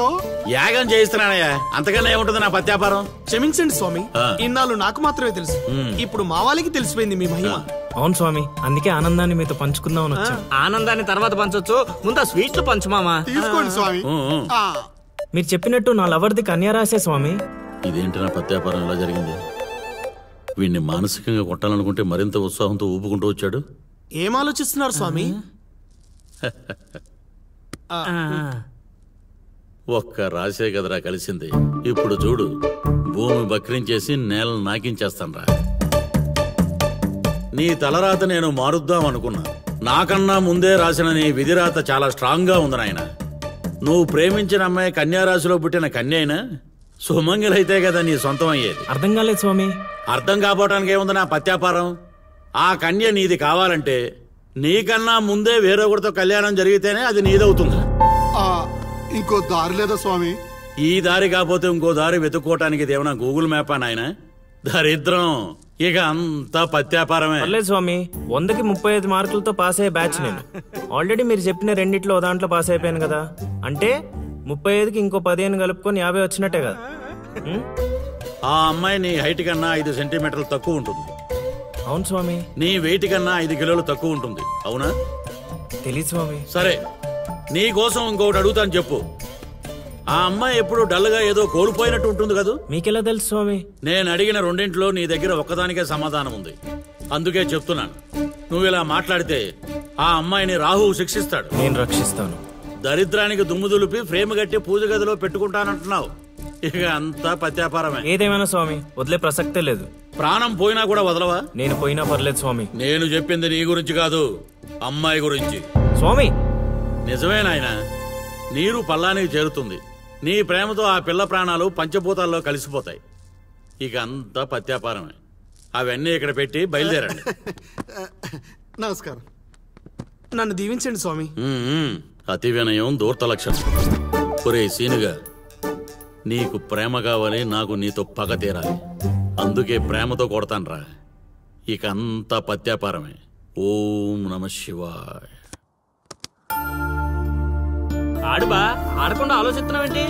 చేస్తున్నావు? యాగం చేయిస్తున్నానయ్యా, అంతకన్నా ఏముంటుంది నా పత్యాపారం. క్షమించండి స్వామి, ఇన్నాళ్ళు నాకు మాత్రమే తెలుసు, ఇప్పుడు మా వాళ్ళకి తెలిసిపోయింది మీ మహిమ. అవును స్వామి, అందుకే ఆనందాన్ని మీతో పంచుకుందామని వచ్చాం. ఆనందాన్ని తర్వాత పంచొచ్చు, ముందు స్వీట్లు పంచు మామా. తీసుకోండి స్వామి. మీరు చెప్పినట్టు నా లవర్ది కన్యారాశే స్వామి. ఇదేంటి నా పత్యాపారం ఎలా జరిగింది? వీడిని మానసికంగా కొట్టాలనుకుంటే మరింత ఉత్సాహంతో ఊపుకుంటూ వచ్చాడు. ఏం ఆలోచిస్తున్నారు స్వామి? ఒక్క రాసే కదరా కలిసింది. ఇప్పుడు చూడు, భూమి బక్రించేసి నేలను నాకించేస్తాన్రా. నీ తలరాత నేను మారుద్దాం అనుకున్నా, నాకన్నా ముందే రాసిన నీ విధిరాత చాలా స్ట్రాంగ్ గా ఉంది నాయన. నువ్వు ప్రేమించిన అమ్మాయి కన్యారాశిలో పుట్టిన కన్య అయినా సుమంగిలైతే కదా నీ సొంతం అయ్యేది. అర్థం కాలేదు స్వామి. అర్థం కాపోవటానికి ఏముంది నా పత్యాపారం? ఆ కన్య నీది కావాలంటే నీకన్నా ముందే వేరొకరితో కళ్యాణం జరిగితేనే అది నీదవుతుంది. ఇంకో దారి లేదా స్వామి? ఈ దారి కాకపోతే ఇంకో దారి వెతుక్కోవటానికి ఏమన్నా గూగుల్ మ్యాపా నాయన? దరిద్రం. ఇక అంతా పత్యాపారమే. పర్లేదు స్వామి, 100కి 35 మార్కులతో పాస్ అయ్యే బ్యాచ్ నేను. ఆల్రెడీ మీరు చెప్పిన రెండిట్లో దాంట్లో పాస్ అయిపోయాను కదా, అంటే 35కి ఇంకో 15 కలుపుకొని 50 వచ్చినట్టే కదా. ఆ అమ్మాయి నీ హైట్ కన్నా 5 సెంటీమీటర్లు తక్కువ ఉంటుంది. అవును స్వామి. నీ వెయిట్ కన్నా 5 కిలోలు తక్కువ ఉంటుంది. అవునా? తెలియదు స్వామి. సరే, నీ కోసం ఇంకొకటి అడుగుతాను, చెప్పు. ఆ అమ్మాయి ఎప్పుడు డల్ గా ఏదో కోల్పోయినట్టు ఉంటుంది కదా? మీకెలా తెలుసు స్వామి? నేను అడిగిన రెండింట్లో నీ దగ్గర ఒక్కదానికే సమాధానం ఉంది. అందుకే చెప్తున్నాను, నువ్వు ఇలా మాట్లాడితే ఆ అమ్మాయిని రాహువు శిక్షిస్తాడు. నేను రక్షిస్తాను. దరిద్రానికి దుమ్ము దులిపి ఫ్రేమ్ కట్టి పూజ గదిలో పెట్టుకుంటానంటున్నావు. ఇక అంతా పత్యాపారమే. ఏదేమైనా స్వామి, వదిలే ప్రసక్తే లేదు. ప్రాణం పోయినా కూడా వదలవా? నేను పోయినా పర్లేదు స్వామి. నేను చెప్పింది నీ గురించి కాదు, అమ్మాయి గురించి. స్వామి నిజమే నాయన, నీరు పల్లానికి చేరుతుంది. నీ ప్రేమతో ఆ పిల్ల ప్రాణాలు పంచభూతాల్లో కలిసిపోతాయి. ఇక అంతా పత్యాపారమే. అవన్నీ ఇక్కడ పెట్టి బయలుదేరండి. నమస్కారం. నన్ను దీవించండి స్వామి. అతి వినయం దూర్త లక్షణం. ఒరే సీనుగా, నీకు ప్రేమ కావాలి, నాకు నీతో పగ తీరాలి. అందుకే ప్రేమతో కొడతాన్రా. ఇక అంతా పత్యాపారమే. ఓం నమ శివాయ. ఆడుబా, ఆడకుండా ఆలోచిస్తున్నావేంటి?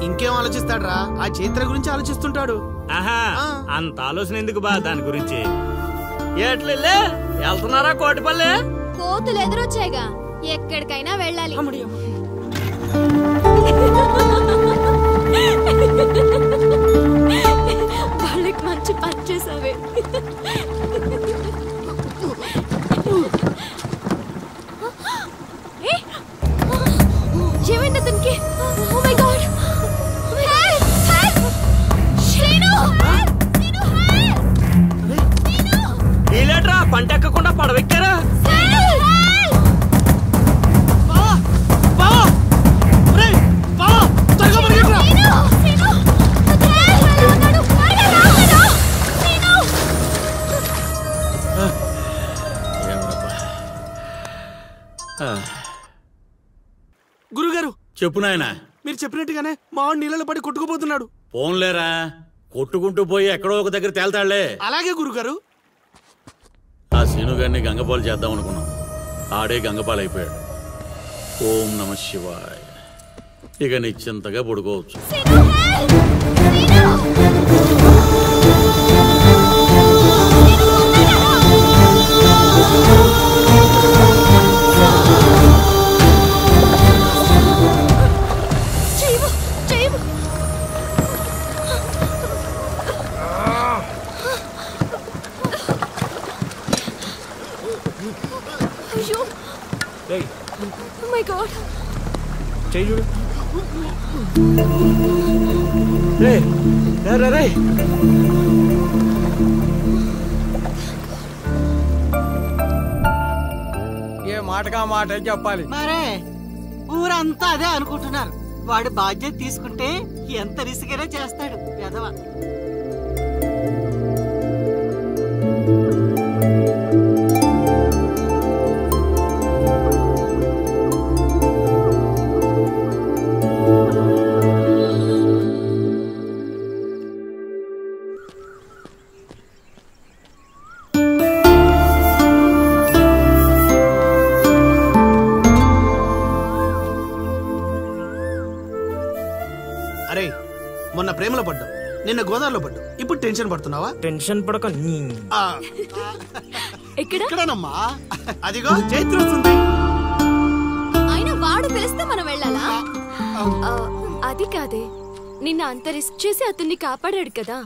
ఇంకేం ఆలోచిస్తాడ్రా, ఆ చైత్ర గురించి ఆలోచిస్తుంటాడు. ఆహా, అంత ఆలోచన ఎందుకు బా దాని గురించి? ఎట్లే వెళ్తున్నారా కోటిపల్లె? కోతులు ఎదురొచ్చాయిగా, ఎక్కడికైనా వెళ్ళాలి. వాళ్ళకి మంచి పని చేసావే. ఏమైంది అతనికి? ఓ మై గాడ్, వీలేట్రా పంట ఎక్కకుండా పడవెక్కారా? గురుగారు చెప్పు నాయనా. మీరు చెప్పినట్టుగానే మావాడు నీళ్ళలో పడి కొట్టుకుపోతున్నాడు. పోన్లేరా, కొట్టుకుంటూ పోయి ఎక్కడో ఒక దగ్గర తేల్తాళ్లే. అలాగే గురుగారు. ఆ సీనుగారిని గంగపాలు చేద్దాం అనుకున్నాం, ఆడే గంగపాలు అయిపోయాడు. ఓం నమ శివాయ. ఇక నిశ్చింతగా పడుకోవచ్చు. Oh my God. చెయ్యి చూడు. ఏ మాటగా మాట చెప్పాలి. మరే ఊరంతా అదే అనుకుంటున్నారు. వాడు బాధ్యత తీసుకుంటే ఎంత రిస్కైనా చేస్తాడు ఎదవ. అరే మొన్న ప్రేమలో పడ్డావు, నిన్న గోదావరిలో పడ్డావు, ఇప్పుడు టెన్షన్ పడుతున్నావా? టెన్షన్ పడక ఆ, ఎక్కడ ఇక్కడేనమ్మా. అదిగో చైత్ర వస్తుంది. అయినా వాడు పిలిస్తే మనం వెళ్ళాలా? ఆ, అది కాదే, నిన్న అంత రిస్క్ చేసి అతన్ని కాపాడాడు కదా,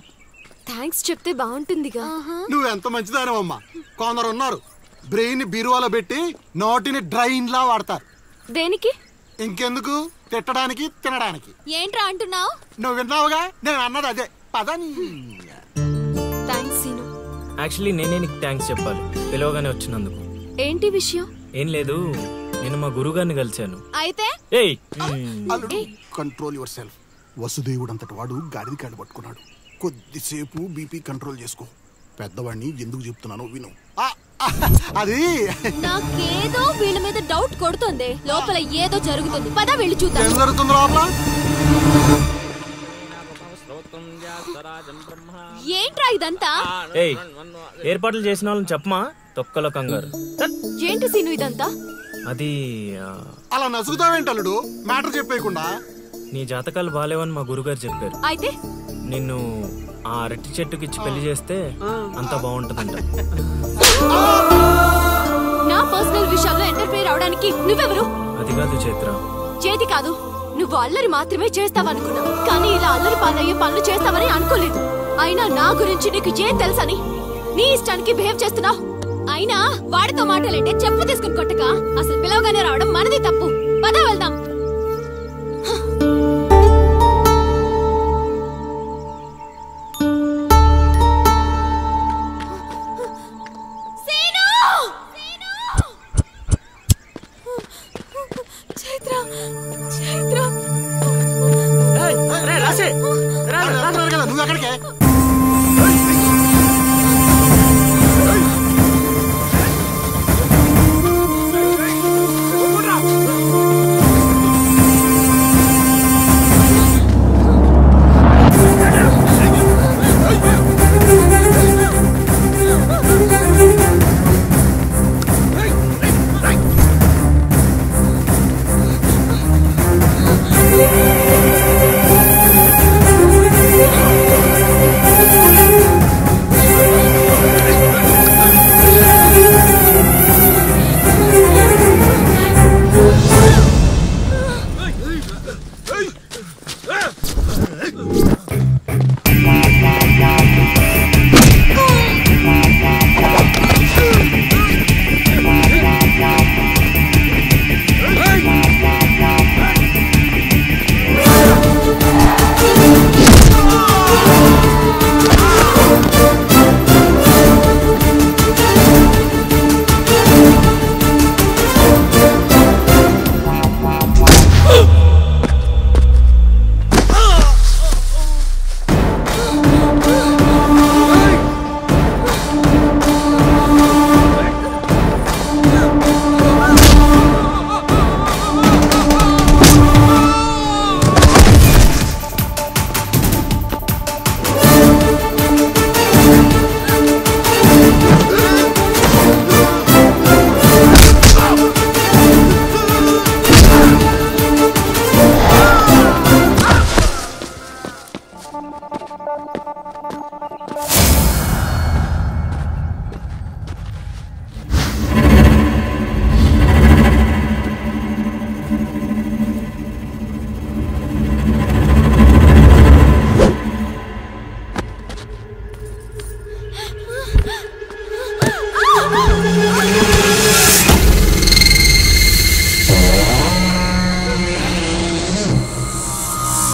థ్యాంక్స్ చెప్తే బాగుంటుందిగా. నువ్వు ఎంత మంచిదానమ్మా. కొందరు ఉన్నారు బ్రెయిన్ బీరువాలో పెట్టి నోటిని డ్రైన్ లా వాడతారు. దేనికి? ఇంకెందుకు? తిట్టడానికి, తినడానికి. ఏంట్రా అంటున్నావు? నువ్వు విన్నావుగా, నేను అన్నది అదే. పదని. Thanks scene. యాక్చువల్లీ నేనే నీకు థ్యాంక్స్ చెప్పాలి పిలవగానే వచ్చినందుకు. ఏంటి విషయం? ఏం లేదు, నేను మా గురుగారిని కలిశాను. అయితే ఏయ్ అల్లుడు, కంట్రోల్ యువర్ సెల్ఫ్. వసుదేవుడు అంతటి వాడు గాడిది కాళ్ళు పట్టుకున్నాడు. కొద్దిసేపు బీపీ కంట్రోల్ చేసుకో. పెద్దవాడిని ఎందుకు చెప్తున్నానో విను. అది నాకేదో వీళ్ళ మీద డౌట్ కొడుతుంది. లోపల ఏదో జరుగుతుంది. పద వెళ్ళి చూద్దాం. ఏం జరుగుతుంది లోపల? ఏంట్రా ఇదంతా? ఏయ్ ఏర్పాట్లు చేసిన వాళ్ళని చెప్పమా, తొక్కలో కంగారు. ఏంటి సీను ఇదంతా? అది అలా నసుగుతావేంటి అల్లుడు, మ్యాటర్ చెప్పేయకుండా? నీ జాతకాలు బాలేవని మా గురుగారు చెప్పారు. అయితే నిన్ను ఆ అరటి చెట్టుకి ఇచ్చి పెళ్లి చేస్తే అంతా బాగుంటదంట. నా పర్సనల్ విషయాల్లో ఎంటర్ఫైర్ అవడానికి నువ్వెవరు? అది కాదు చైత్ర. చేతి కాదు, నువ్వు అల్లరి మాత్రమే చేస్తావనుకున్నా, కానీ ఇలా అల్లరి పాలయ్యే పనులు చేస్తావని అనుకోలేదు. అయినా నా గురించి నీకు ఏం తెలుసని నీ ఇష్టానికి బిహేవ్ చేస్తున్నావు. అయినా వాడితో మాటలంటే చెప్పు తీసుకుని కొట్టక, అసలు పిలవగానే రావడం మనది తప్పు. పద వెళ్దాం.